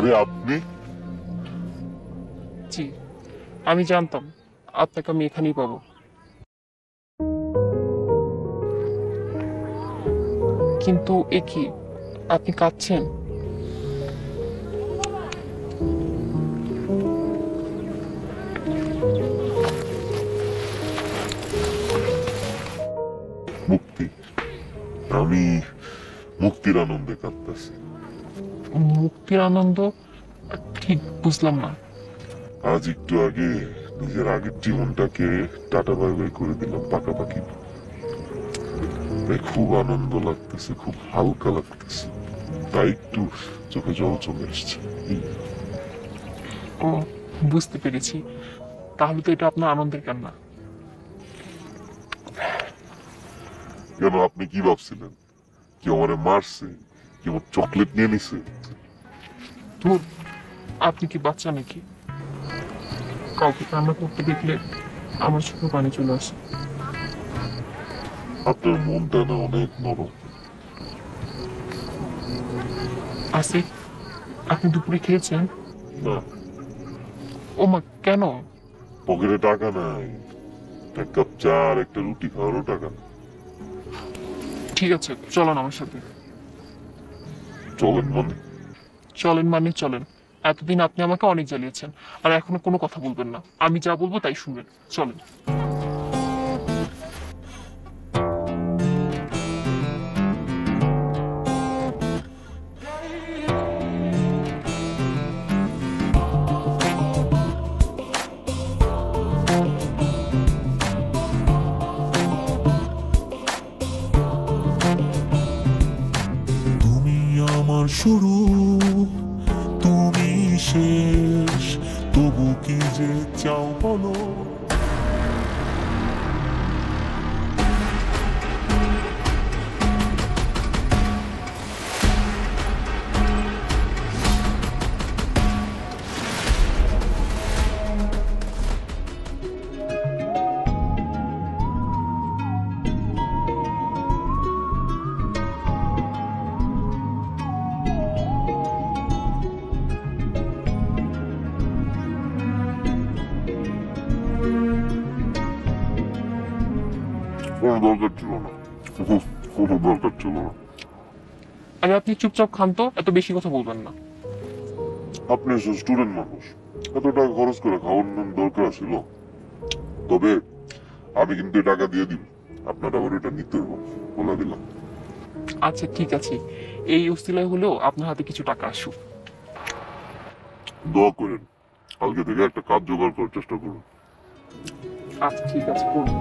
আরে আপনি? জি, আমি জানতাম আপনাকে আমি এখানেই পাবো, কিন্তু এ কি, আপনি কাঁদছেন? মুক্তি। আমি মুক্তির আনন্দে কাঁদতেছি। মুক্তির আনন্দ? ঠিক বুঝলাম না। আজ একটু আগে নিজের আগের জীবনটাকে টাটা বাই বাই করে দিলাম পাকাপাকি। তাই খুব আনন্দ লাগতেছে, খুব হালকা লাগতেছে, তাই একটু চোখে জল চলে এসছে। ও, বুঝতে পেরেছি। তাহলে তো এটা আপনার আনন্দের কান্না। কেন, আপনি কি ভাবছিলেন কেউ আমারে মারছে, কেউ আমার চকলেট নিয়ে নিছে? ধুর, আপনি কি বাচ্চা নাকি? কাউকে কান্না করতে দেখলে আমার চোখে পানি চলে আসে। আপনার মনটা না অনেক নরম। আসিফ, আপনি দুপুরে খেয়েছেন? না, ও মা, কেন? পকেটে টাকা নাই, এক কাপ চা আর একটা রুটি খাওয়ারও টাকা নেই। ঠিক আছে, চলেন আমার সাথে। চলেন মানে? চলেন মানে চলেন। এতদিন আপনি আমাকে অনেক জ্বালিয়েছেন, আর এখনো কোনো কথা বলবেন না। আমি যা বলবো তাই শুনবেন। চলেন। তুমি আমার শুরু, তুমি শেষ, তবু কি যে চাও বলো। কোনো দরকার ছিল না, কোনো দরকার ছিল না। আরে আপনি চুপচাপ খান তো, এত বেশি কথা বলবেন না। আপনি স্টুডেন্ট মানুষ, এত টাকা খরচ করে খাওয়ানোর দরকার ছিল? তবে আমি কিন্তু এই টাকা দিয়ে দিব, আপনার আবার এটা নিতে হবে, বলে দিলাম। আচ্ছা ঠিক আছে, এই উসিলায় হলেও আপনার হাতে কিছু টাকা আসুক। দোয়া করেন, কালকে থেকে একটা কাজ জোগাড় করার চেষ্টা করুন। আচ্ছা ঠিক আছে, করুন।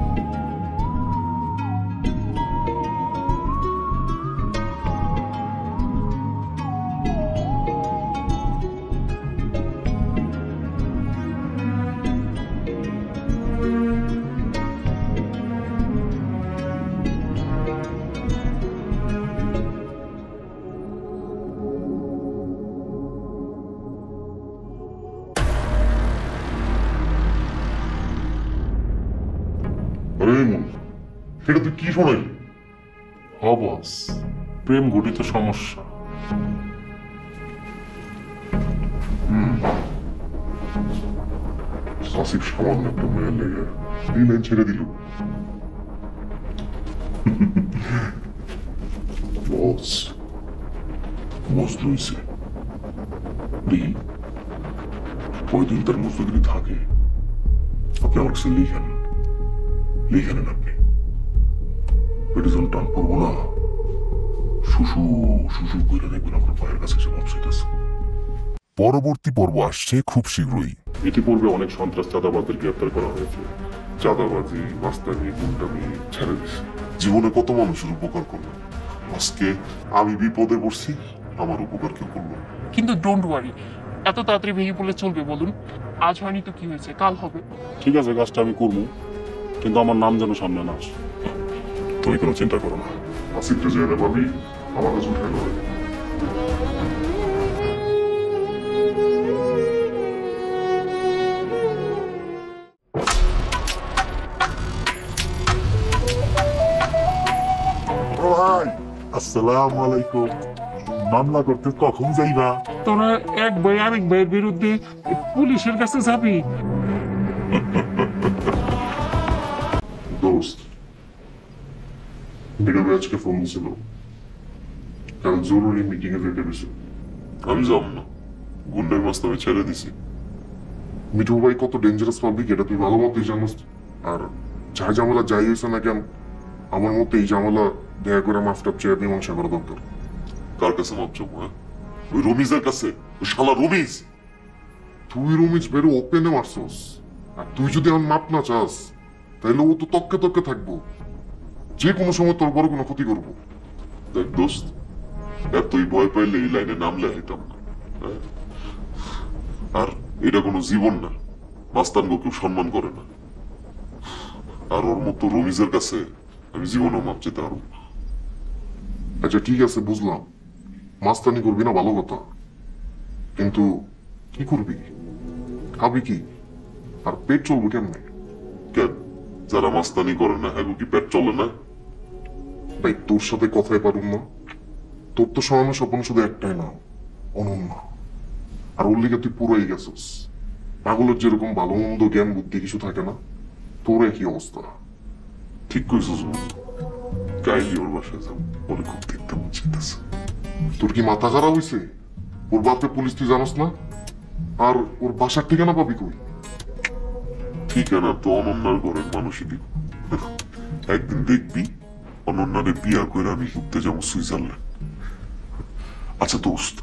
আরে মন, সেটা তুই কি শোনাইলি? বস, প্রেম ঘটিত সমস্যা। আসিফ সামান্য একটা মেয়ের লেগে এই লাইন ছেড়ে দিল। বস, মজনু হইছে। দেখি কয়দিন তার মজদুরি থাকে, আপনি আমার কাছে লিখেন, লিখে নেন আপনি। পেটে যখন টান পড়বো না, শুশু শুশু করে দেখবেন আপনার পায়ের কাছে এসে পৌঁছাইতেছে। পরবর্তী পর্ব আসছে খুব শীঘ্রই। ইতিপূর্বে অনেক সন্ত্রাস চাঁদাবাজদের গ্রেপ্তার করা হয়েছে। চাঁদাবাজি, মাস্তানি, গুন্ডামি ছেড়ে দিছে। জীবনে কত মানুষের উপকার করলাম, আজকে আমি বিপদে পড়ছি, আমার উপকার কেউ করলো না। কিন্তু ডোন্ট ওয়ারি, এত তাড়াতাড়ি ভেঙে পড়লে চলবে বলুন? আজ হয়নি তো কি হয়েছে, কাল হবে। ঠিক আছে, কাজটা আমি করবো, কিন্তু আমার নাম যেন সামনে না আসে। তুমি কোনো চিন্তা করো না, আসিফকে জেনে পাবি, আমার কাছে উঠে নেবে। ভাই, আসসালামু আলাইকুম। মামলা করতে কখন যাইবা? তোরা এক ভাই আরেক ভাইয়ের বিরুদ্ধে পুলিশের কাছে যাবি? দোস্ত মিঠু ভাই আজকে ফোন দিছিল, কাল জরুরি মিটিং এ যেতে গেছে। আমি যাব না, গুন্ডার মাস্তা আমি ছেড়ে দিছি। মিঠু ভাই কত ডেঞ্জারাস পাবলিক এটা তুই ভালো মতোই জানিস। আর যা ঝামেলা যাই হয়েছে না কেন, আমার মতে এই ঝামেলা দেখা করে মাফটাপ চেয়ে মীমাংসা করা দরকার। কার কাছে মাপ চাবো? হ্যাঁ, ওই রমিজের কাছে, ওই শালা রমিজ। তুই রমিজ বেরো ওপেনে মারছস, আর তুই যদি আমার মাপ না চাস তাহলে ও তো তককে তককে থাকবো, যে কোনো সময় তোর বড় কোনো ক্ষতি করবো। দেখ দোস্ত, এতই ভয় পাইলে এই লাইনে নামলে হইতাম না। হ্যাঁ? আর এটা কোনো জীবন না, মাস্তানগো কেউ সম্মান করে না। আর ওর মতো রমিজের কাছে আমি জীবনও মাপ চেতে পারবো না। আচ্ছা ঠিক আছে, বুঝলাম মাস্তানি করবি না, ভালো কথা, কিন্তু কি করবি, খাবি কি, আর পেট চলবে কেমনে? কেন যারা মাস্তানি করে না হ্যাঁ কি পেট চলে না? ভাই তোর সাথে কথাই পারুম না, তোর তো সমানো স্বপ্ন শুধু একটাই না, অনন্য। আর ওর লিগে তুই পুরোই গেছিস। পাগলের যেরকম ভালো মন্দ জ্ঞান বুদ্ধি কিছু থাকে না, তোর একই অবস্থা। ঠিক কইছিস বন্ধু, কাইলি ওর বাসায় যাবো, ওরে খুব দেখতে মন চাইতেছে। তোর কি মাথা খারাপ হইছে? ওর বাপে পুলিশ তুই জানোস না? আর ওর বাসার ঠিকানা পাবি কই? ঠিকানা তো অনন্যার ঘরের মানুষই দিব। একদিন দেখবি অনন্যারে বিয়া করে আমি ঘুরতে যাবো সুইজারল্যান্ড। আচ্ছা দোস্ত,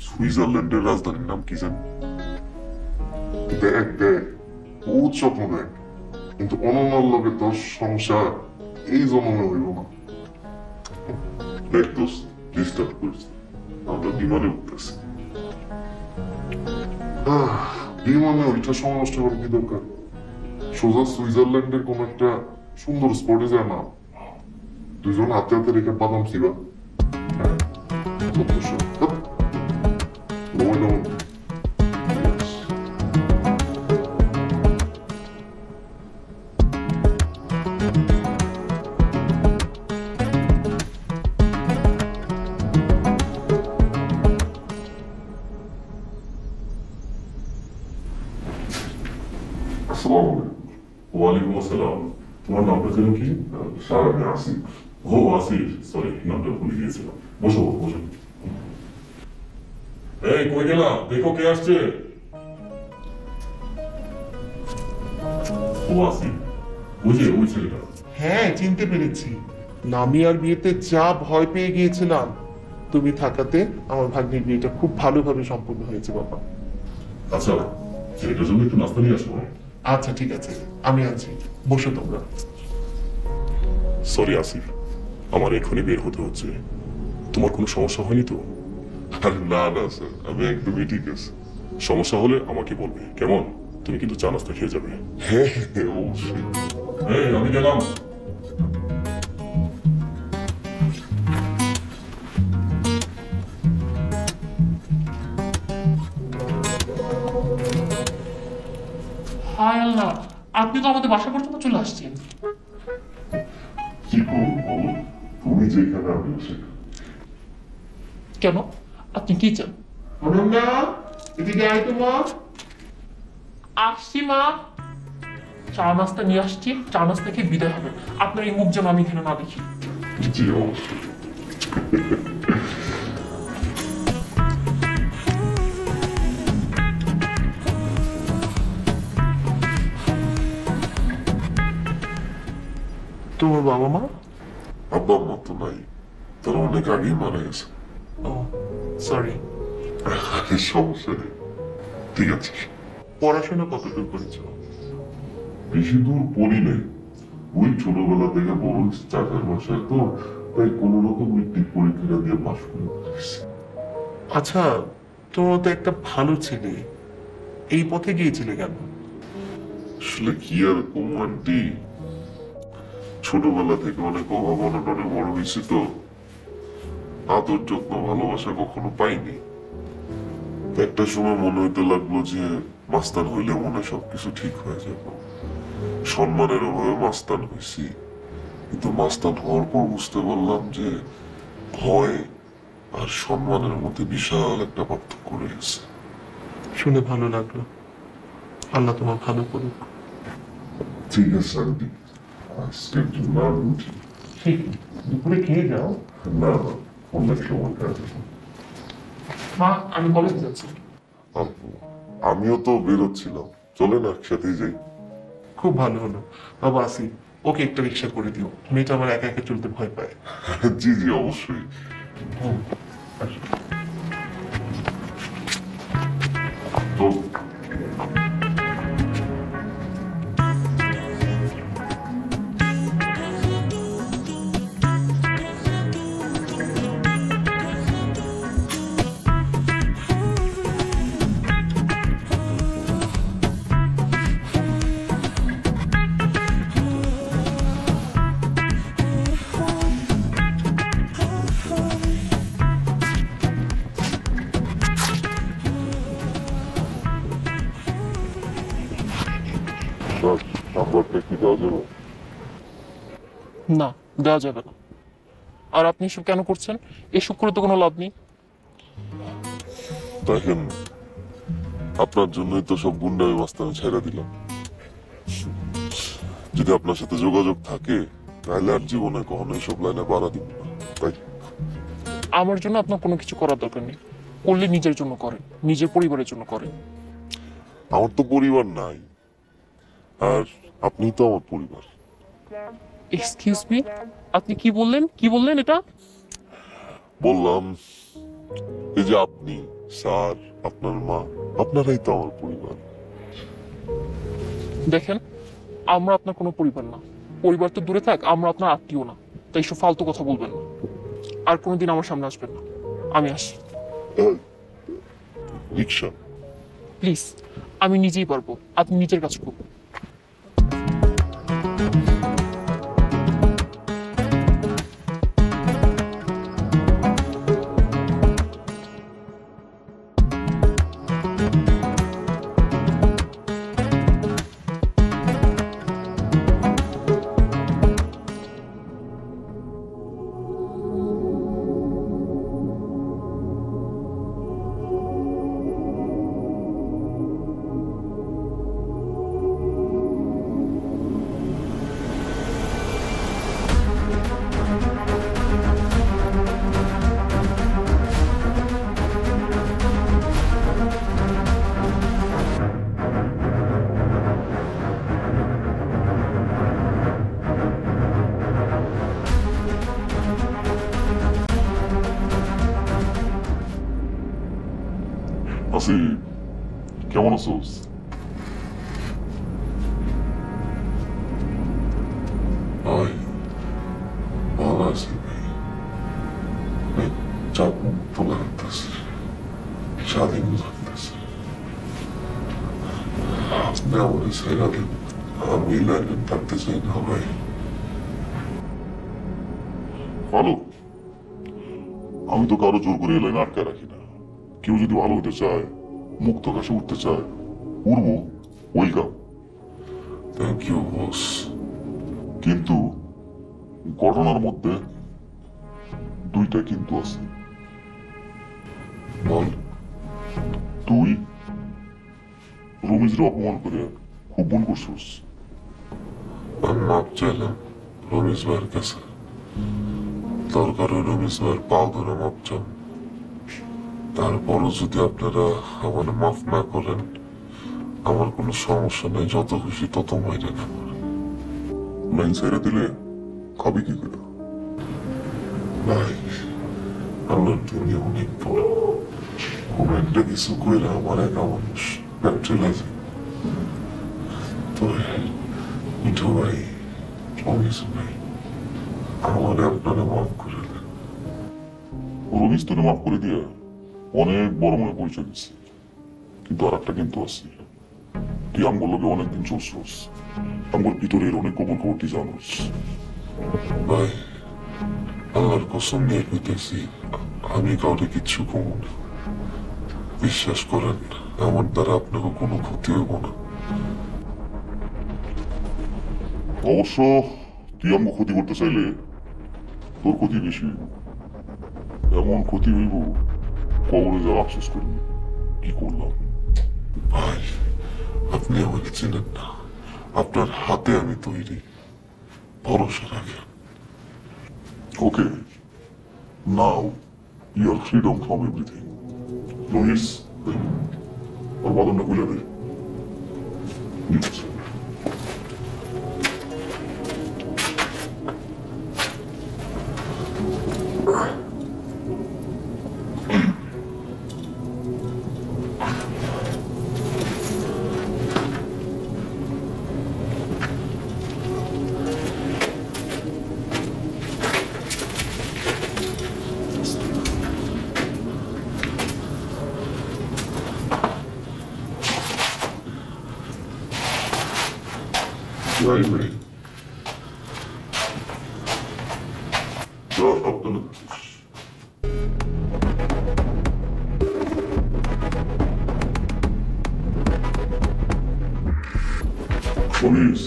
সুইজারল্যান্ডের রাজধানীর নাম কি জানি? দেখ দেখ, বহুত স্বপ্ন দেখ, কিন্তু অনন্যার লগে তোর সংসার এই জন্মে হইল না। দেখ দোস্ত, ডিস্টার্ব করিস, আমরা বিমানে উঠতেছি। বিমানে ওইটা সময় নষ্ট করার কি দরকার? সোজা সুইজারল্যান্ডের কোন একটা সুন্দর স্পটে যায় না, দুজন হাতে হাতে রেখে বাদাম ছিবা। ওয়ালাইকুম আসসালাম। তোমার নামটা ছিল কি? সারা আসিফ। ও আসিফ, সরি নামটা ভুলে গিয়েছিলাম। বসো বসো। এই কই গেলা? দেখো কে আসছে। ও আসিফ, ওই ছেলেটা। হ্যাঁ, চিনতে পেরেছি। নামিয়ার বিয়েতে যা ভয় পেয়ে গিয়েছিলাম, তুমি থাকাতে আমার ভাগ্নির বিয়েটা খুব ভালোভাবে সম্পূর্ণ হয়েছে বাবা। আচ্ছা, ছেলেটার জন্য একটু নাস্তা নিয়ে আসো। আচ্ছা ঠিক আছে, আমি আছি, বসো তোমরা। সরি আসিফ, আমার এখনই বের হতে হচ্ছে। তোমার কোনো সমস্যা হয়নি তো? না না স্যার, আমি একদমই ঠিক আছে। সমস্যা হলে আমাকে বলবে, কেমন? তুমি কিন্তু চা নাস্তা খেয়ে যাবে। হ্যাঁ হ্যাঁ অবশ্যই। এই আমি গেলাম। হায় আল্লাহ, আপনি তো আমাদের বাসা পর্যন্ত চলে আসছেন। কি করবো বলো, তুমি যেখানে আমি সেখানে। কেন, আপনি কি চান? অনন্যা, এদিকে আয় তো মা। আসছি মা। চা নাস্তা নিয়ে আসছি, চা নাস্তা খেয়ে বিদায় হবে। আপনার এই মুখ যেন আমি এখানে না দেখি। জি অবশ্যই। তোমার বাবা মা? আব্বা মা তো নাই, তারা অনেক আগেই মারা গেছে। ও সরি। সমস্যা নেই, ঠিক আছে। পড়াশোনা কতদূর করেছো? বেশি দূর পড়ি নাই, ওই ছোটবেলা থেকে বড় চাচার বাসায় তো, তাই কোন রকম মেট্রিক পরীক্ষা দিয়ে পাশ করে ফেলেছি। আচ্ছা, তোমার তো একটা ভালো ছেলে, এই পথে গিয়েছিলে কেন? আসলে কি আর কম আন্টি, ছোটবেলা থেকে অনেক অভাব অনটনে বড় হয়েছি তো, আদর যত্ন ভালোবাসা কখনো পাইনি। একটা সময় মনে হইতে লাগলো যে মাস্তান হইলে মনে হয় সবকিছু ঠিক হয়ে যাবে। সম্মানের অভাবে মাস্তান হয়েছি, কিন্তু মাস্তান হওয়ার পর বুঝতে পারলাম যে ভয় আর সম্মানের মধ্যে বিশাল একটা পার্থক্য রয়েছে। শুনে ভালো লাগলো। আল্লাহ তোমার ভালো করুক। ঠিক আছে আন্টি, আজকের জন্য আর উঠি। ঠিক, দুপুরে খেয়ে যাও। না না, অন্য সময় কাজে। মা, আমি কলেজে যাচ্ছি। আব্বু, আমিও তো বেরোচ্ছিলাম, চলে না একসাথেই যাই। খুব ভালো হলো। বাবা আসি, ওকে একটা রিক্সা করে দিও, মেয়েটা আমার একা একা চলতে ভয় পায়। জি জি, অবশ্যই। আসো। তো স্যার, নাম্বারটা কি দেওয়া যাবে? না, দেওয়া যাবে না। আর আপনি এসব কেন করছেন? এসব করে তো কোনো লাভ নেই। দেখেন, আপনার জন্যই তো সব গুন্ডামি মাস্তানি ছেড়ে দিলাম। যদি আপনার সাথে যোগাযোগ থাকে তাহলে আর জীবনে কখনো এসব লাইনে বাড়া দিব না। তাই আমার জন্য আপনার কোনো কিছু করার দরকার নেই। করলে নিজের জন্য করেন, নিজের পরিবারের জন্য করেন। আমার তো পরিবার নাই, আর আপনি তো আমার পরিবার। এক্সকিউজ মি, আপনি কি বললেন? কি বললেন এটা? বললাম, এই যে আপনি, স্যার, আপনার মা, আপনারাই তো আমার পরিবার। দেখেন, আমরা আপনার কোনো পরিবার না। পরিবার তো দূরে থাক, আমরা আপনার আত্মীয় না। তাই এসব ফালতু কথা বলবেন না। আর কোনোদিন আমার সামনে আসবেন না। আমি আসি। রিক্সা। প্লিজ, আমি নিজেই পারবো। আপনি নিজের কাজ করুন। আসি, কেমন আছোস? ভাই, ভালো আছি ভাই। চাপ মুক্ত লাগতেছে, স্বাধীন লাগতেছে। আপনি আমাদের ছেড়ে দেন, আমি লাইনে থাকতে চাই না ভাই। ভালো, আমি তো কারো জোর করে এই লাইনে আটকে রাখি না। কেউ যদি ভালো হতে চায়, মুক্ত আকাশে উঠতে চায়, উড়বো, ওয়েলকাম। Thank you boss. কিন্তু ঘটনার মধ্যে দুইটা কিন্তু আছে। বল, তুই রমিজরে অপমান করে খুব ভুল করছিস। আমি মাপ চাইলাম রমিজ ভাইয়ের কাছে। দরকার রমিজ ভাইয়ের পাও ধরে মাপ চান। তারপরও যদি আপনারা আমার মাফ না করেন, আমার কোনো সমস্যা নেই, যত খুশি তত মাইরে নেব। লাইন ছেড়ে দিলে খাবি কি করে? ভাই, আল্লাহর দুনিয়া অনেক বড়। খুব একটা কিছু করে আমার একা মানুষ চলে যায়। তো মিঠু ভাই, রমিজ ভাই, আমার আপনারা মাফ করে দেন। রমিজ তোরে মাফ করে দিয়ে অনেক বড় মনে পরিচয় দিচ্ছে, কিন্তু আর একটা কিন্তু আছে। তুই আমার লোকে অনেকদিন চলছিস, আমার ভিতরের অনেক গোপন খবর তুই জানোস। ভাই, আল্লাহর কসম নিয়ে কইতেছি, আমি কাউকে কিচ্ছু কমু না। বিশ্বাস করেন, আমার দ্বারা আপনাকে কোনো ক্ষতি হইব না। অবশ্য তুই আমাকে ক্ষতি করতে চাইলে তোর ক্ষতি বেশি হইব। এমন ক্ষতি হইব কবরে যা আফসোস করবি কি করলাম। ভাই আপনি আমাকে চেনেন না, আপনার হাতে আমি তৈরি, ভরসা রাখেন। Okay, now you are freedom from everything. Louis, ওর বাদনটা খুলে দে। Yes. Right, right. Just up the Police.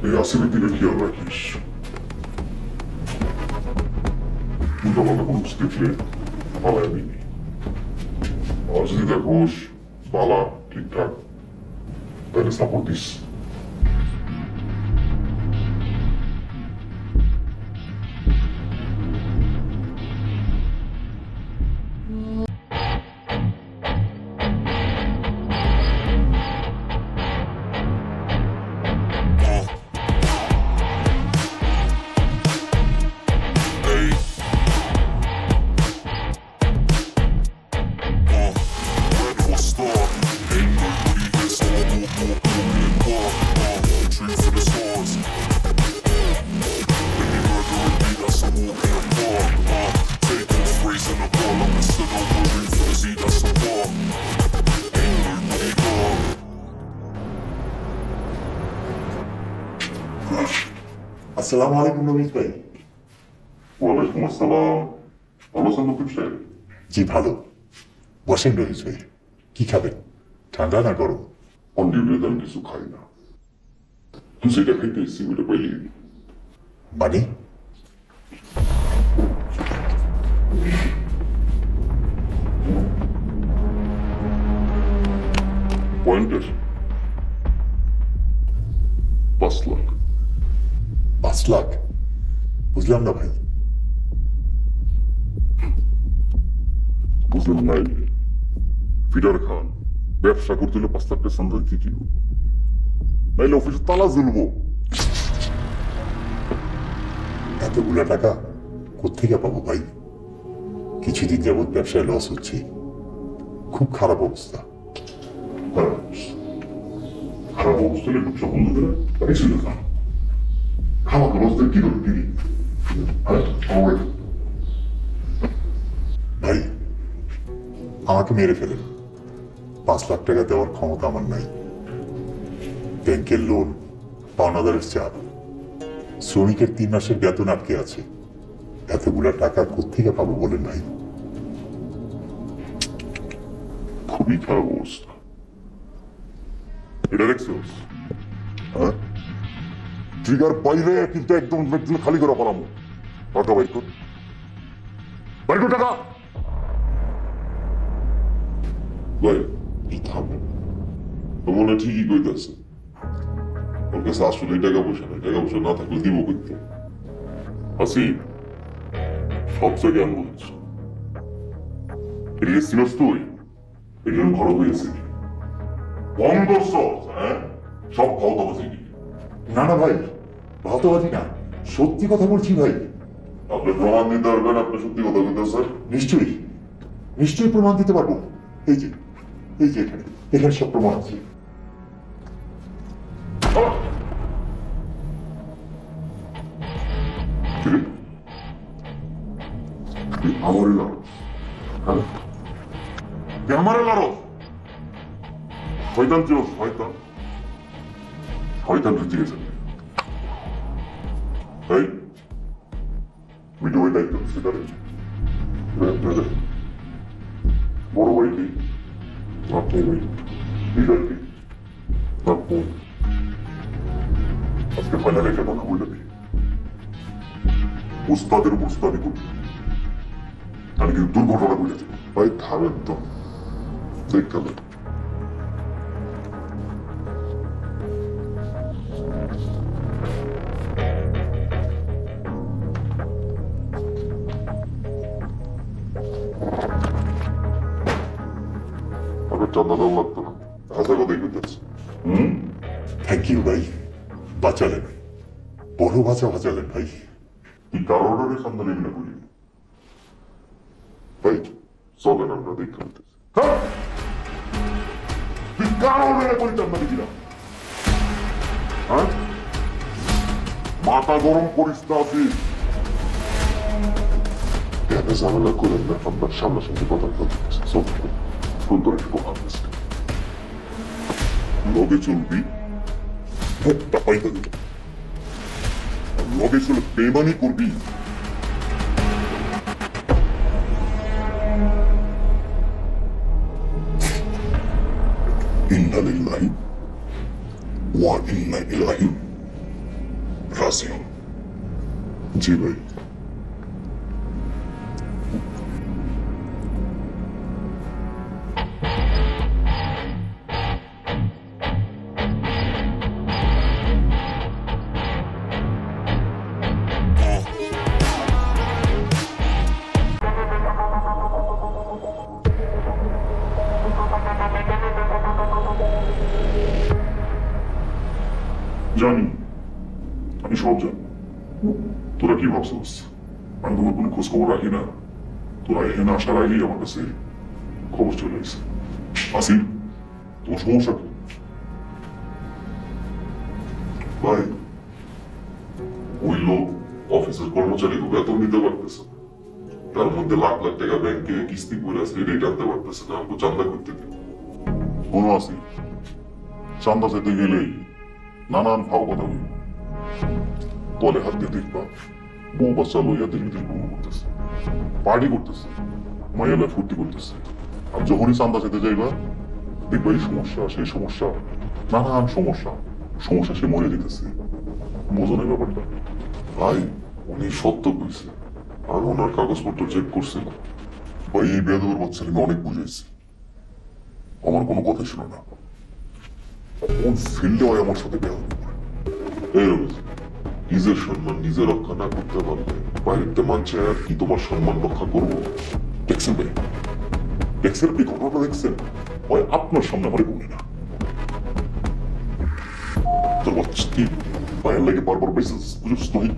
এই আসিবিটিকে খেয়াল রাখিস। উল্টাপাল্টা কোনো দেখলে পালায় দিবি। আর যদি দেখোস পালা ঠিকঠাক, তাহলে সাপোর্ট দিস। আসসালামু আলাইকুম রমেশ ভাই। ওয়ালাইকুম আসসালাম। ভালো আছেন নতুন সাহেব? জি ভালো। বসেন রমেশ ভাই, কি খাবেন, ঠান্ডা না গরম? অন ডিউটিতে আমি কিছু খাই না, তুই সেটা খাইতে ইচ্ছি ওটা পাইলি। মানে পয়েন্টের 5 লাখ। 5 লাখ? বুঝলাম না ভাই। বুঝলেন নাই? ফিডার খান ব্যবসা করতে হলে 5 লাখ টাকা চান্দা দিতে কি, নাইলে অফিসে তালা ঝুলবো। এতগুলো টাকা কোত্থেকে পাবো ভাই? কিছুদিন যাবৎ ব্যবসায় লস হচ্ছে, খুব খারাপ অবস্থা। খারাপ অবস্থা হলে ব্যবসা বন্ধ করে তাই ছিল না। খাওয়া খরচদের কি করবি দিদি? ভাই আমাকে মেরে ফেলেন, 5 লাখ টাকা দেওয়ার ক্ষমতা আমার নাই। ব্যাংকের লোন, পাওনাদারের চাপ, শ্রমিকের 3 মাসের বেতন আটকে আছে। এতগুলা টাকা কোত্থেকে পাবো বলেন ভাই? খুবই খারাপ অবস্থা। এটা দেখছিস? হ্যাঁ, ট্রিগার বাইরে কিন্তু একদম খালি করে পালামো। টাকা বাইর কর, বাইর কর টাকা। ভাই তো মনে ঠিকই কইতেছে, ওর কাছে আসলে টাকা পয়সা নাই, টাকা পয়সা না থাকলে দিব করতে। আসি সব জায়গায় আমি বলছি, এদিকে সিনস তুই এই জন্য ঘর হয়েছে বন্ধ সব, হ্যাঁ সব ভাওতাবাজি। না না ভাই, ভাওতাবাজি না, সত্যি কথা বলছি ভাই। আপনি প্রমাণ দিতে পারবেন আপনি সত্যি কথা বলতে স্যার? নিশ্চয়ই নিশ্চয়ই প্রমাণ দিতে পারবো। এই যে এখানে এখানে সব প্রমাণ আছে। আমারে লড়ো, আমারে লড়ো। শয়তান ছিল, শয়তান শয়তান ঢুকিয়ে যাবে। এই ভিডিওর দায়িত্ব দিচ্ছে তাদের বড় ভাই কি, আপনি ভাই লিডার কি, আপনি আজকে ফাইনাল একটা কথা বলে দিই। উস্তাদের উপর উস্তাদি করবি, আমি কিন্তু দুর্ঘটনা করে যাবো। ভাই থামেন তো, দেখতে চাঁদা দেওয়া লাগতো না, হাজার কথাই করতেছে। থ্যাংক ইউ ভাই, বাঁচালেন, বড় বাঁচালেন ভাই। তুই কার অর্ডারে সামনে নেবি না করি ভাই, চলেন আমরা দেখতে হইতেছি। তুই কার অর্ডারে করি চান্দা দিবি না? হ্যাঁ, মাথা গরম করিস না তুই। এত ঝামেলা করেন না, আপনার সামনাসামনি কথা বলতেছে। সুন্দর একটু কথা বলছে, লগে চলবি, মুখটা পাইতে দিবি, লগে চলে বেমানি করবি। ইন্না লিল্লাহি ওয়া ইন্না ইলাইহি রাজিউন। জি ভাই। জানি, আমি সব জানি। তোরা কি ভাবছিস আমি তোমার কোনো খোঁজ খবর রাখি না? তোরা এখানে আসার আগেই আমার কাছে খবর চলে গেছে। আসিফ, তোমার সমস্যা কি? ভাই, ওই লোক অফিসের কর্মচারীকে বেতন দিতে পারতেছে না, তার মধ্যে লাখ লাখ টাকা ব্যাংকে কিস্তি করে আছে, এটাই টানতে পারতেছে না, আমাকে চান্দা করতে দিন। কোনো আসিফ, চান্দা যেতে গেলেই নানান ভাও কথা বলব, তলে হাত দিয়ে দেখবা বউ বাচ্চা লইয়া দিন দিন ভ্রমণ করতেছে, পার্টি করতেছে, মায়ালা ফুর্তি করতেছে। আর যখনই চান্দা যেতে যাইবা দেখবা এই সমস্যা সেই সমস্যা, নানান সমস্যা সে মরে যেতেছে। বোঝো না ব্যাপারটা? ভাই, উনি সত্য কইছে, আর ওনার কাগজপত্র চেক করছিল। ভাই, এই বেদবের বাচ্চাকে আমি অনেক বুঝাইছি, আমার কোনো কথা ছিল না। কোন ফিল্ডে হয় আমার সাথে বেয়া হতে পারে? এই রয়েছে, নিজের সম্মান নিজে রক্ষা না করতে পারলে বাইরেতে মানছে আর কি তোমার সম্মান রক্ষা করবো? দেখছেন ভাই, দেখছেন আপনি ঘটনাটা দেখছেন? হয় আপনার সামনে আমার বলে না, তোর বাচ্চা কি পায়ের লাগে বারবার বেঁচে বুঝছিস তুই?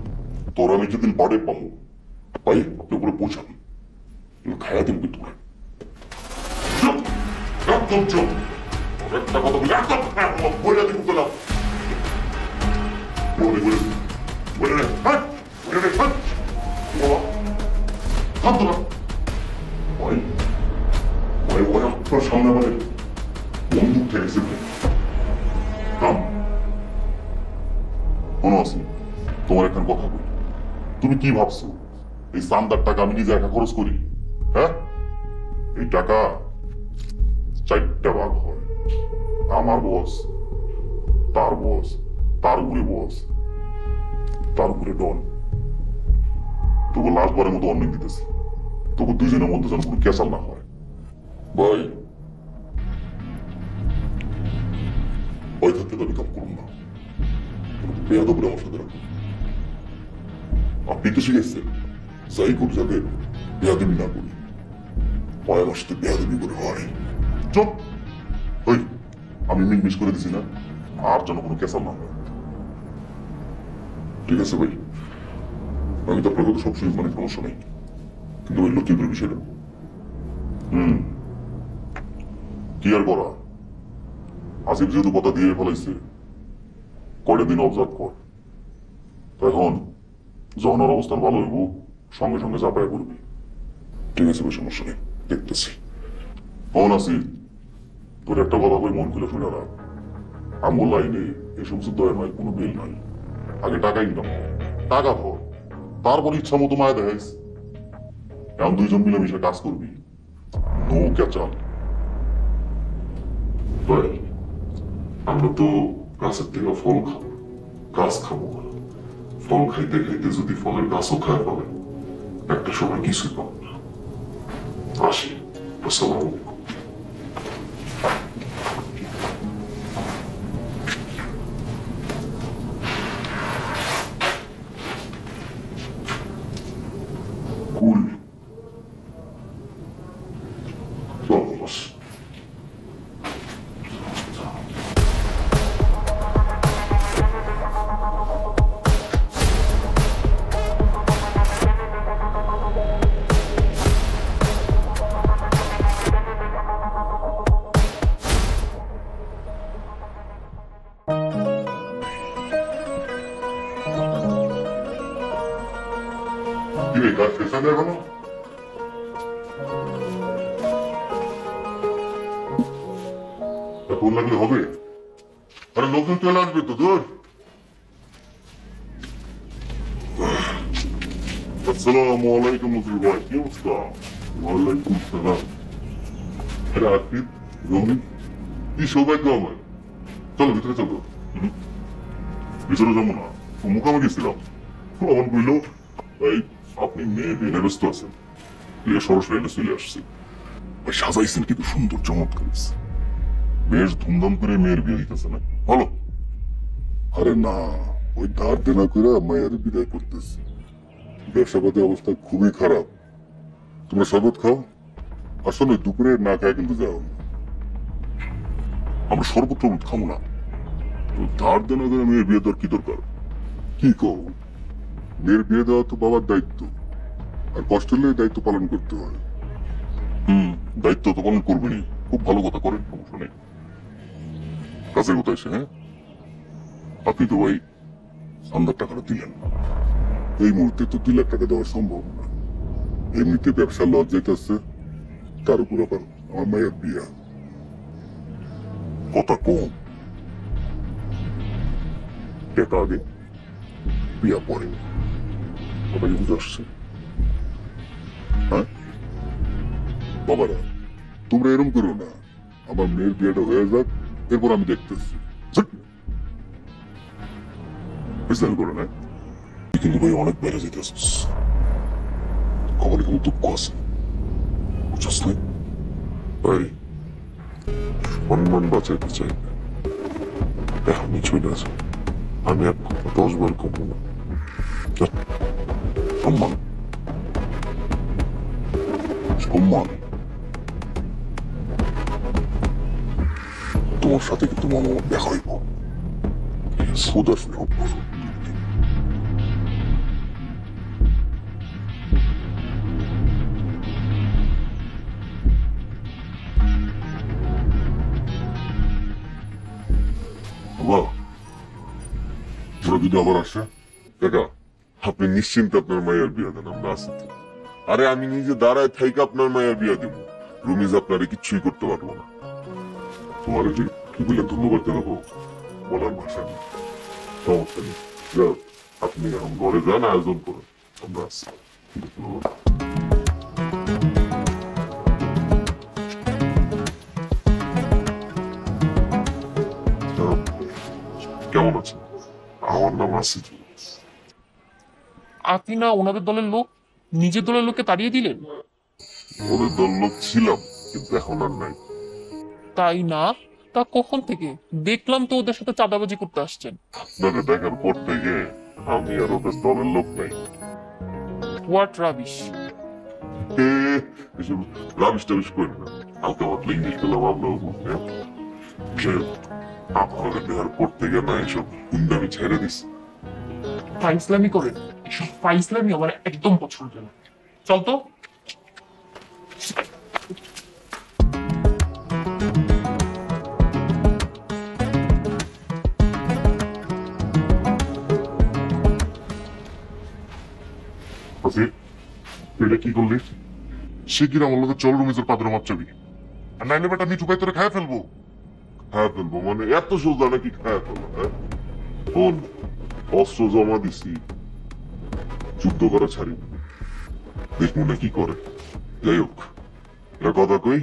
তোর আমি যেদিন বাড়ে পাবো ভাই, আপনি উপরে পৌঁছাবি, খায়া দিন কিন্তু একদম চোখ একটা কথা বলি, একদম বলে দিন গেলাম, বলে বলে বলে রে, হ্যাঁ বলে রে, হ্যাঁ বাবা হাত ধরা ভাই, ভাই ওই আপনার সামনে মানে বন্দুক ঠেকেছে কাম। কোনো আছে তোমার এখন কথা বলি, তুমি কি ভাবছো এই চান্দার টাকা আমি নিজে একা খরচ করি? হ্যাঁ, এই টাকা 4টা ভাগ হয়, আমার বস, তার বস, তার উপরে বস, তার উপরে ডন। তোকে লাস্টবারের মতো অনেক দিতেছি, তোকে দুজনের মধ্যে যেন কোনো ক্যাসাল না হয়। ভাই, ভয় থাকতে দাবি কাম করুন না, বেয়াদবরে আমার সাথে রাখুন। আপনি তো শিখেছেন যাই করি যাতে বেয়াদবি না করি, ভয় আমার সাথে বেয়াদবি করে হয়। চুপ, ওই আমি মিস করে দিছি না, আর যেন কোনো ক্যাসাল না হয়। ঠিক আছে ভাই, আমি তো আপনার কথা সবসময় মানে সমস্যা নেই, কিন্তু ওই লক্ষ্মীপুরের বিষয়টা কি আর করা? আসিফ যেহেতু কথা দিয়ে ফেলাইছে, কয়টা দিন অবজার্ভ কর, এখন যখন ওর অবস্থান ভালো হইব সঙ্গে সঙ্গে চাপায় করবি। ঠিক আছে ভাই, সমস্যা নেই, দেখতেছি। কখন আসিফ, তোর একটা কথা বই মন খুলে শুনে রাখ, আমগো লাইনে এই সমস্ত দয়া নয়, কোনো বিল নাই। আগে টাকা ইনকাম কর, টাকা ধর, তারপর ইচ্ছা মতো মায়া দেখাইস। এখন দুইজন মিলেমিশে কাজ করবি, নো ক্যাচাল। ভাই, আমরা তো গাছের থেকে ফল খাবো, গাছ খাবো না, ফল খাইতে খাইতে যদি ফলের গাছও খায় পাবেন, একটা সময় কিছুই পাবেন না। আসি, আসসালামু আলাইকুম। Cool. Vamos. ¿Tiene café, Santiago? Phone লাগলে হবে? আরে লোকজন চলে আসবে তো তোর। আসসালামু আলাইকুম নজরুল ভাই, কি অবস্থা? ওয়ালাইকুম সালাম। আরে আকিব, রমি, কি সৌভাগ্য আমার। চলো ভিতরে চলো। ভিতরে যাবো না, মুখামুখি ছিলাম। আমার বলল, ভাই আপনি মেয়ে বিয়ে ব্যস্ত আছেন, সরাসরি এনে চলে আসছে। ভাই সাজাইছেন কিন্তু সুন্দর, চমৎকার। বেশ ধুমধাম করে মেয়ের বিয়ে দিতেছে না, ভালো। আরে না, ওই ধার দেনা করে মায়ের বিদায় করতেছে। ব্যবসাপাতি অবস্থা খুবই খারাপ। তোমরা শরবত খাও, আসলে দুপুরে না খায় কিন্তু যাও। আমরা শরবত টরবত খাবো না। ধার দেনা করে মেয়ের বিয়ে দেওয়ার কি দরকার? কি কও? মেয়ের বিয়ে দেওয়া তো বাবার দায়িত্ব, আর কষ্ট হলে দায়িত্ব পালন করতে হয়। দায়িত্ব তো পালন করবেনি, খুব ভালো কথা করেন, সমস্যা নেই। কাজের কথা এসে, হ্যাঁ আপনি তো ভাই 1,000,000 টাকাটা দিলেন না। এই মুহূর্তে তো 2 লাখ টাকা দেওয়া সম্ভব না। এমনিতে ব্যবসার লস যাইতেছে, তার উপর আবার আমার মায়ের বিয়া। কথা কম, টাকা আগে, বিয়া পরে। কথা কি বুঝে আসছে? হ্যাঁ বাবারা, তোমরা এরম করো না। আমার মেয়ের বিয়েটা হয়ে যাক, এরপর আমি দেখতেছি। বুঝলেন করে না? কিন্তু ভাই অনেক বেড়ে যেতেছিস, আমার কিন্তু দুঃখ আছে, বুঝছিস না? ভাই সম্মান বাঁচাইতে চাই না, এখনই চলে আসে। আমি আর 10 বার কমবো না। সম্মান, সম্মান। তোমার সাথে কিন্তু মামা দেখা হইব। সুদাস যদি আবার আসে, কাকা আপনি নিশ্চিন্তে আপনার মায়ের বিয়ে দেন, আমরা আছি। আরে আমি নিজে দাঁড়ায় থাইকে আপনার মায়ের বিয়ে দেবো, রুমিজ আপনারে কিচ্ছুই করতে পারবো না। তোমার কি বলে ধন্যবাদ জানাবো বলার ভাষা নেই, সমস্যা নেই। আপনি এখন ঘরে যান, আয়োজন করুন, আমরা আছি। কেমন আছেন? আমার নাম আসিফ। আপনি না ওনাদের দলের লোক, নিজের দলের লোককে তাড়িয়ে দিলেন? ওদের দল লোক ছিলাম, কিন্তু এখন আর নাই। তাই না? তা কখন থেকে? দেখলাম তো ওদের সাথে চাঁদাবাজি করতে আসছেন। আপনাকে দেখার পর থেকে আমি আর ওদের দলের লোক নাই। What rubbish! এসব রাবিশ টাবিশ করেন না, হালকা পাতলা ইংলিশ পেলাম আমরাও বুঝতে। আপনাকে দেখার পর থেকে না এসব গুন্ডামি ছেড়ে দিচ্ছি। ফাইসলামি করেন, এসব ফাইসলামি আমার একদম পছন্দ না। চল তো। এটা কি করলি? সে কিনা আমার লোকের চল রুমিজের পাত্র মাচ্চাবি, আর নাইলে বেটা নিচু পাই তোরে খায় ফেলবো। খায় ফেলবো মানে এত সোজা নাকি খায় ফেলবো? হ্যাঁ শোন, অস্ত্র জমা দিছি, যুদ্ধ করা ছাড়ি, দেখবো না কি করে। যাই হোক, এটা কথা কই,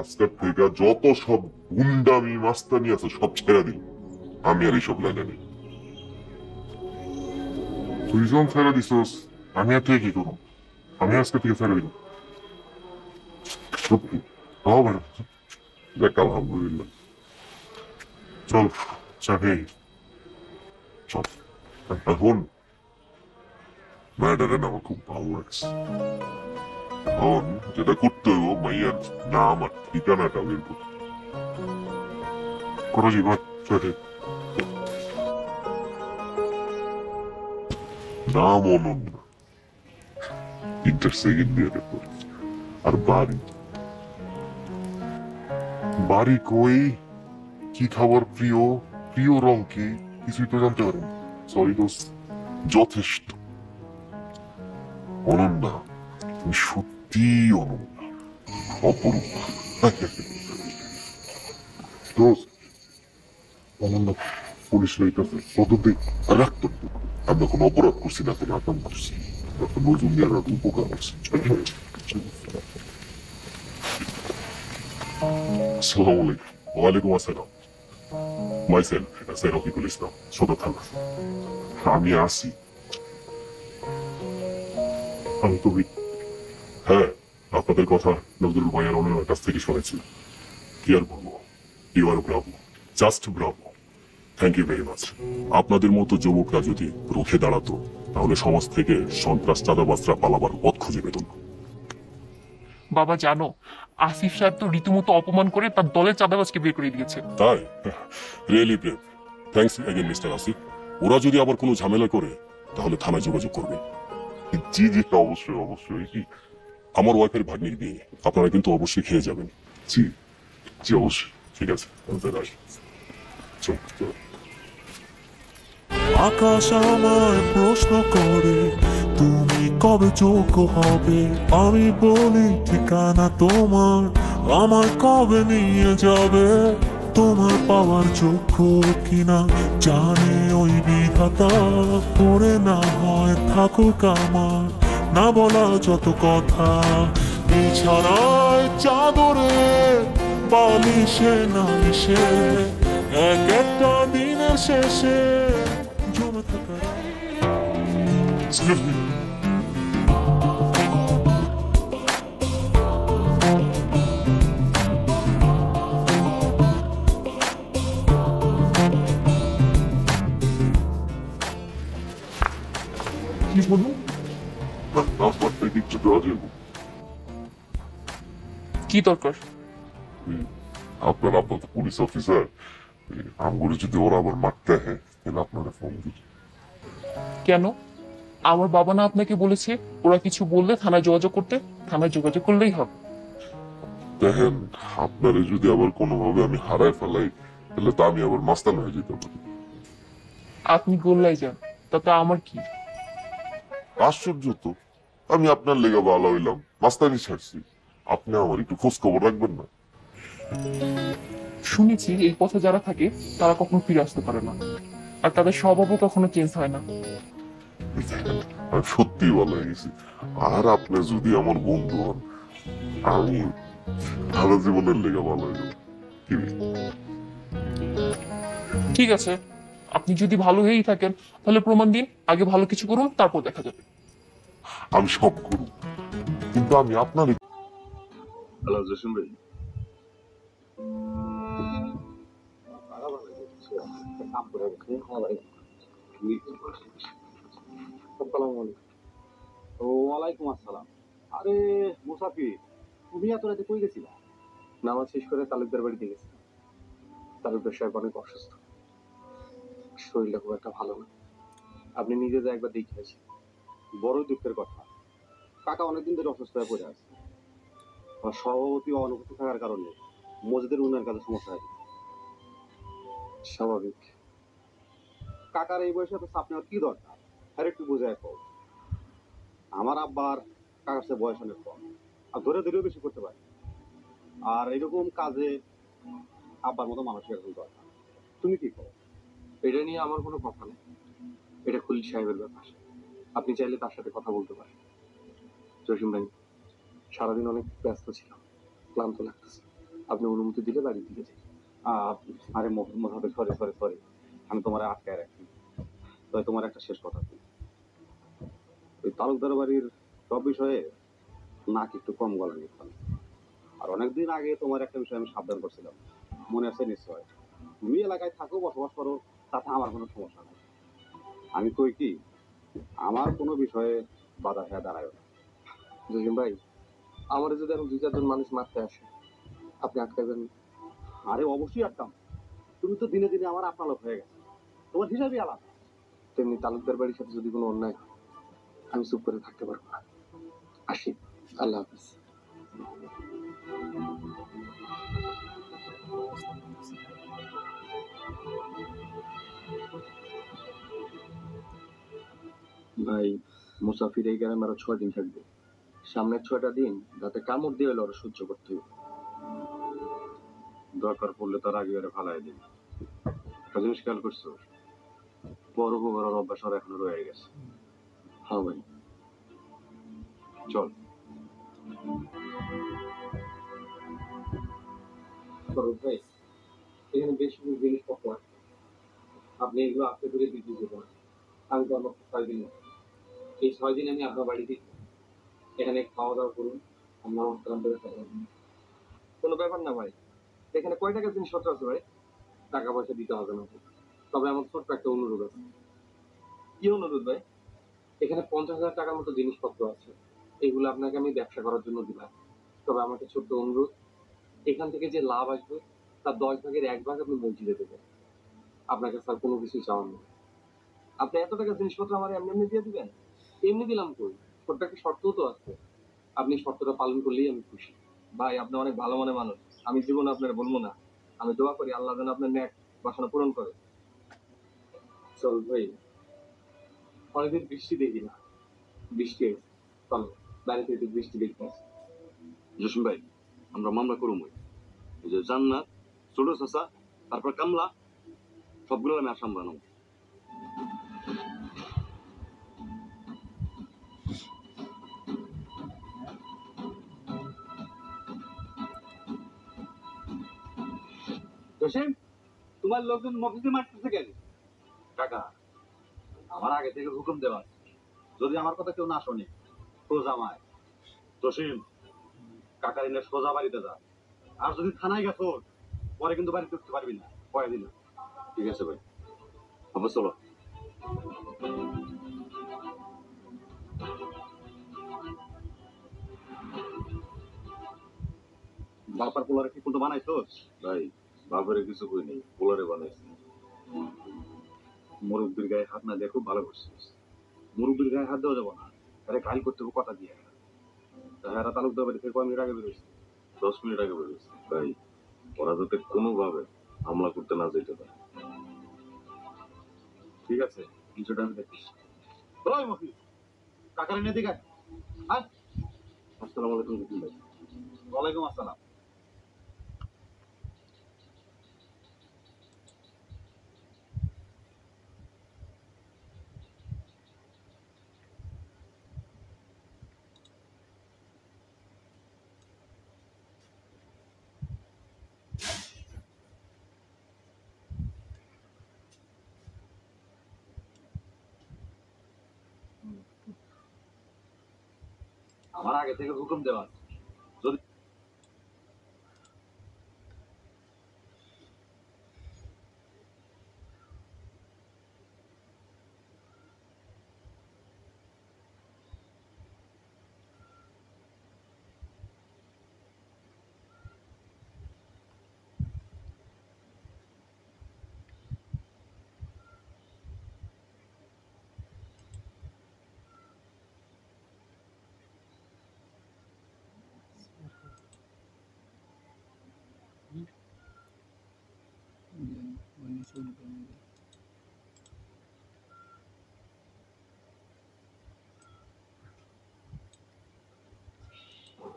আজকের থেকে যত সব গুন্ডামি মাস্তানি আছে সব ছেড়ে দিই, আমি আর এইসব লাইনে নেই। তুই যখন ফেরা দিছস আমি আর তুই কি করবো? আমি আজকে থেকে ফেরা দিব। সত্যি হবে না। দেখ আলহামদুলিল্লাহ। চল চা খেয়ে চল। এখন ম্যাডারে না আমার খুব ভালো লাগছে। এখন যেটা করতে হইব মাইয়ার নাম আর ঠিকানাটা বের করতে। করা যাবে চা খেয়ে। নাম অনন্য, ইন্টার সেকেন্ড ইয়ারে পড়ে। আর বাড়ি বাড়ি কই, কি খাবার প্রিয়, প্রিয় রং কি, কিছুই তো জানতে পারেন। সরি দোস্ত, যথেষ্ট। অনন্যা, তুমি সত্যি অনন্যা, অপরূপ। দোস্ত, অনন্যা পুলিশ লইতেছে, তদন্তে রাখতো। আমরা কোনো অপরাধ করছি না, কোনো আকাম করছি, নজরুলের উপকার করছি। আসসালামু আলাইকুম। ওয়ালাইকুম আসসালাম। মাইসেলফ এসআই রফিকুল ইসলাম, সদর থানা। আমি আসি। আমি তো হ্যাঁ, আপনাদের কথা নজরুল ভাইয়ের অন্যের কাছ থেকে শুনেছি। কি আর বলবো, you are bravo, just bravo. Thank you very much. আপনাদের মতো যুবকরা যদি রুখে দাঁড়াতো তাহলে সমাজ থেকে সন্ত্রাস চাঁদাবাজরা পালাবার পথ খুঁজে পেত না। বাবা জানো, আসিফ সাহেব তো রীতিমতো অপমান করে তার দলের চাঁদাবাজকে বের করে দিয়েছে। তাই really brave. Thanks again mister Asif. ওরা যদি আবার কোনো ঝামেলা করে তাহলে থানায় যোগাযোগ করবে। জি জি, অবশ্যই অবশ্যই। কি আমার ওয়াইফের ভাগ্নির বিয়ে, আপনারা কিন্তু অবশ্যই খেয়ে যাবেন। জি জি, অবশ্যই। ঠিক আছে, চল চল। আকাশ আমায় প্রশ্ন করে তুমি কবে যোগ্য হবে, আমি বলি ঠিকানা তোমার, আমায় কবে নিয়ে যাবে, তোমার পাওয়ার যোগ্য কিনা জানে ওই বিধাতা, করে না হয় থাকুক আমার না বলা যত কথা, বিছানায় চাদরে বালিশে না এসে এক একটা দিনের শেষে জমে থাকা। এক্সকিউজ মি, কি বলুন? নাম্বারটা কিছু দেওয়া যাবে? কি দরকার? আপনার আব্বা তো পুলিশ অফিসার, আমগুলো যদি ওরা আবার মারতে হয় তাহলে আপনারা ফোন দিন। কেন? আমার বাবা না আপনাকে বলেছে ওরা কিছু বললে থানায় যোগাযোগ করতে? থানায় যোগাযোগ করলেই হবে। দেখেন, আপনারা যদি আবার কোনোভাবে আমি হারায় ফেলাই তাহলে তো আমি আবার মাস্তান হয়ে যেতে পারি। আপনি গোল্লাই যান, তাতে আমার কি? আশ্চর্য তো, আমি আপনার লেগে ভালো হইলাম, মাস্তানি ছাড়ছি, আপনি আমার একটু খোঁজ খবর রাখবেন না? শুনেছি এই পথে যারা থাকে তারা কখনো ফিরে আসতে পারে না, আর তাদের স্বভাবও কখনো চেঞ্জ হয় না। দেখেন, আমি সত্যি ভালো হয়ে গেছি। আর আপনি যদি আমার বন্ধু হন, আমি সারা জীবনের লেগে ভালো হয়ে যাবো। কি রে? ঠিক আছে, আপনি যদি ভালো হয়েই থাকেন তাহলে প্রমাণ দিন, আগে ভালো কিছু করুন তারপর দেখা যাবে। আমি সব করব, কিন্তু আমি আপনার হ্যালো জসিম ভাই, ওয়ালাইকুম আসসালাম। আরে মুসাফির, তুমি এত রাতে কই গেছিলা? নামাজ শেষ করে তালুকদার বাড়িতে গেছি। তালুকদার সাহেব অনেক অসুস্থ, শরীরটা খুব একটা ভালো না। আপনি নিজে যা একবার দেখে আসি। বড় দুঃখের কথা, কাকা অনেকদিন ধরে অসুস্থ হয়ে পড়ে আছে। আর সভাপতি অনুপস্থিত থাকার কারণে মসজিদের উন্নয়ন কাজে সমস্যা হয়। স্বাভাবিক। কাকার এই বয়সে তো চাপ নেওয়ার কি দরকার? আর একটু বোঝায় কম। আমার আব্বার কাকার সে বয়স অনেক কম, আর ধরে ধরেও বেশি করতে পারে। আর এরকম কাজে আব্বার মতো মানুষের এখন দরকার। তুমি কি করো? এটা নিয়ে আমার কোনো কথা নেই, এটা খলিল সাহেবের ব্যাপার। আপনি চাইলে তার সাথে কথা বলতে পারেন। জসিম ভাই, সারাদিন অনেক ব্যস্ত ছিলাম, ক্লান্ত লাগতেছে। আপনি অনুমতি দিলে বাড়ির দিকে যাই। আরে মোহাম্মদ, সরি সরি সরি, আমি তোমার আটকায় রাখি। তবে তোমার একটা শেষ কথা বলি। ওই তালুকদার বাড়ির সব বিষয়ে নাক একটু কম গলা নিতাম। আর অনেকদিন আগে তোমার একটা বিষয় আমি সাবধান করছিলাম, মনে আছে নিশ্চয়? তুমি এলাকায় থাকো, বসবাস করো, তাতে আমার কোনো সমস্যা নেই। আমি কই কি, আমার কোনো বিষয়ে বাধা হয়ে দাঁড়ায় না। জসিম ভাই, আমার যদি এখন 2-4 জন মানুষ মারতে আসে, আপনি আটকাবেন না? আরে অবশ্যই আটকাম। তুমি তো দিনে দিনে আমার আপনা লোক হয়ে গেছে, তোমার হিসাবই আলাদা। তেমনি তালুকদার বাড়ির সাথে যদি কোনো অন্যায় হয়, আমি চুপ করে থাকতে পারবো না। আসি, আল্লাহ হাফিজ। ভাই, মুসাফির এই গ্রামে আরো 6 দিন থাকবে। সামনের 6টা দিন যাতে কামড় দিয়ে হলে ওরা সহ্য করতে হবে। দরকার পড়লে তার আগে ওরা ফালাই দিন। একটা জিনিস খেয়াল করছো, বড় বড় অভ্যাস আর এখনো রয়ে গেছে। হ্যাঁ ভাই। চল। ফরজ ভাই, এখানে বেশ কিছু জিনিসপত্র আছে, আপনি এগুলো আস্তে করে দিয়ে দিতে পারেন। আমি তো আমার 6 দিন, এই 6 দিন আমি আপনার বাড়িতে এখানে খাওয়া দাওয়া করুন, আমরা করে কোনো ব্যাপার না ভাই। এখানে কয় টাকার জিনিসপত্র আছে ভাই? টাকা পয়সা দিতে হবে না, তবে আমার ছোট্ট একটা অনুরোধ আছে। কি অনুরোধ ভাই? এখানে 50,000 টাকার মতো জিনিসপত্র আছে, এগুলো আপনাকে আমি ব্যবসা করার জন্য দিলাম। তবে আমার একটা ছোট্ট অনুরোধ, এখান থেকে যে লাভ আসবে তার 10 ভাগের 1 ভাগ আপনি মসজিদে দেবেন। আপনাকে স্যার কোনো কিছু চাওয়ার নেই। আপনি এত টাকা জিনিসপত্র আমার এমনি এমনি দিয়ে দিবেন? এমনি দিলাম কই, ছোট্ট একটা শর্তও তো আছে। আপনি শর্তটা পালন করলেই আমি খুশি। ভাই, আপনি অনেক ভালো মনে মানুষ, আমি জীবনে আপনার বলবো না। আমি দোয়া করি আল্লাহ যেন আপনার ন্যাক বাসনা পূরণ করে। চল ভাই, অনেকদিন বৃষ্টি দেখি না, বৃষ্টি হয়েছে, চল বাড়িতে একটু বৃষ্টি দেখতে আসি। জসিম ভাই, আমরা মামলা করুম। ওই যে জান্নাত, ছোট চাচা, তারপর কামলা, সবগুলো আমি আসাম বানাবো। জসিম, তোমার লোকজন মফিজে মারতেছে কেন? কাকা, আমার আগে থেকে হুকুম দেওয়া আছে, যদি আমার কথা কেউ না শোনে সোজা মায়। জসিম, কাকার এনে সোজা বাড়িতে যা। আর যদি থানায় গেছো, পরে কিন্তু বাড়িতে উঠতে পারবি না, কয়েকদিন। ঠিক আছে ভাই, আবার চলো। বাপার পোলারে কি কিন্তু বানাইছো? ভাই, বাপের কিছু কই নেই, পোলারে বানাইছি। মুরব্বীর গায়ে হাত না দিয়ে খুব ভালো করছিস। মুরব্বীর গায়ে হাত দেওয়া যাবো না, আরে কাল করতে হবে কথা দিয়ে। হ্যাঁ, তালুকদার বাড়ি থেকে 5 মিনিট আগে বেরোইছে। 10 মিনিট আগে বেরোইছে। ভাই, ওরা যাতে কোনোভাবে হামলা করতে না যেতে পারে। ঠিক আছে, কিছুটা আমি দেখিস। ওই মফিজ, কাকার এনে দিকে। হ্যাঁ, আসসালামু আলাইকুম জসিম ভাই। ওয়ালাইকুম আসসালাম। আমার আগে থেকে হুকুম দেওয়া আছে, যদি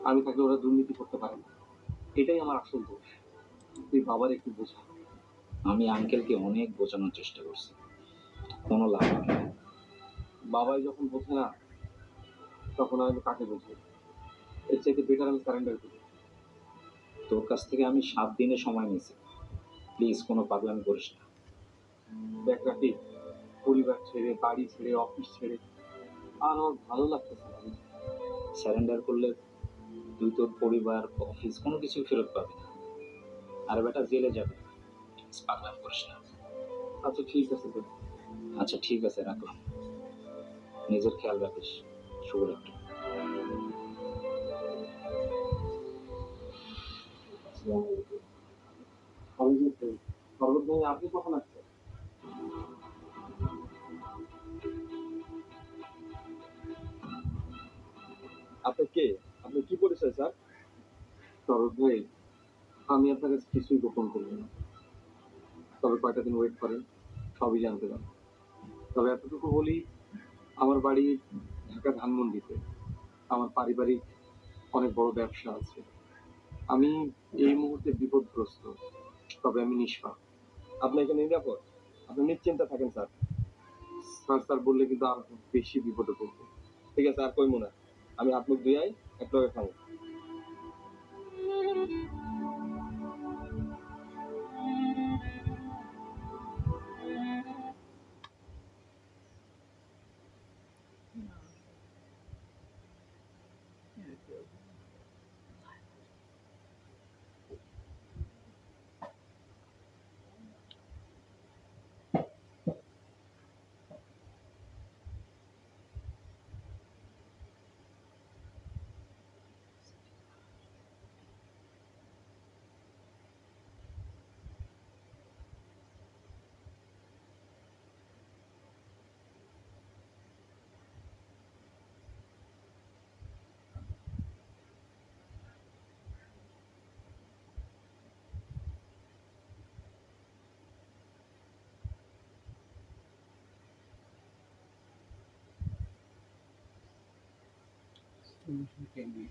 আমি থাকলে ওরা দুর্নীতি করতে পারে না, এটাই আমার আসল দোষ। তুই বাবার একটু বোঝা। আমি আঙ্কেলকে অনেক বোঝানোর চেষ্টা করছি, কোনো লাভ হয় না। বাবাই যখন বোঝে না, তখন আমি কাকে বোঝাই? এর চাইতে বেটার আমি সারেন্ডার করি। তোর কাছ থেকে আমি 7 দিনের সময় নিয়েছি, প্লিজ কোনো পাগলামি করিস না। দেখ রাফি, পরিবার ছেড়ে, বাড়ি ছেড়ে, অফিস ছেড়ে আর আমার ভালো লাগতেছে না। স্যারেন্ডার করলে তুই তোর পরিবার, অফিস কোনো কিছু ফেরত পাবি না। আর বেটা জেলে যাবে। পাগলাম করিস না। আচ্ছা ঠিক আছে তো। আচ্ছা ঠিক আছে, রাখলাম। নিজের খেয়াল রাখিস। শুভরাত্রি। সর্বত ভাই, আপনি কখন আসছেন? আপনি কে? আপনি কি পরিচয় স্যার? সর্বত ভাই, আমি আপনার কাছে কিছুই গোপন করবো না, তবে কয়টা দিন ওয়েট করেন, সবই জানতে পারেন। তবে এতটুকু বলি, আমার বাড়ি ঢাকা ধানমন্ডিতে। আমার পারিবারিক অনেক বড় ব্যবসা আছে। আমি এই মুহূর্তে বিপদগ্রস্ত, তবে আমি নিষ্পাপ। আপনি এখানে নিরাপদ? আপনি নিশ্চিন্তে থাকেন স্যার। স্যার স্যার বললে কিন্তু আর বেশি বিপদে পড়বো। ঠিক আছে, আর কইমু না। আমি হাত মুখ ধুয়াই এক লগে খাবো। Solution can be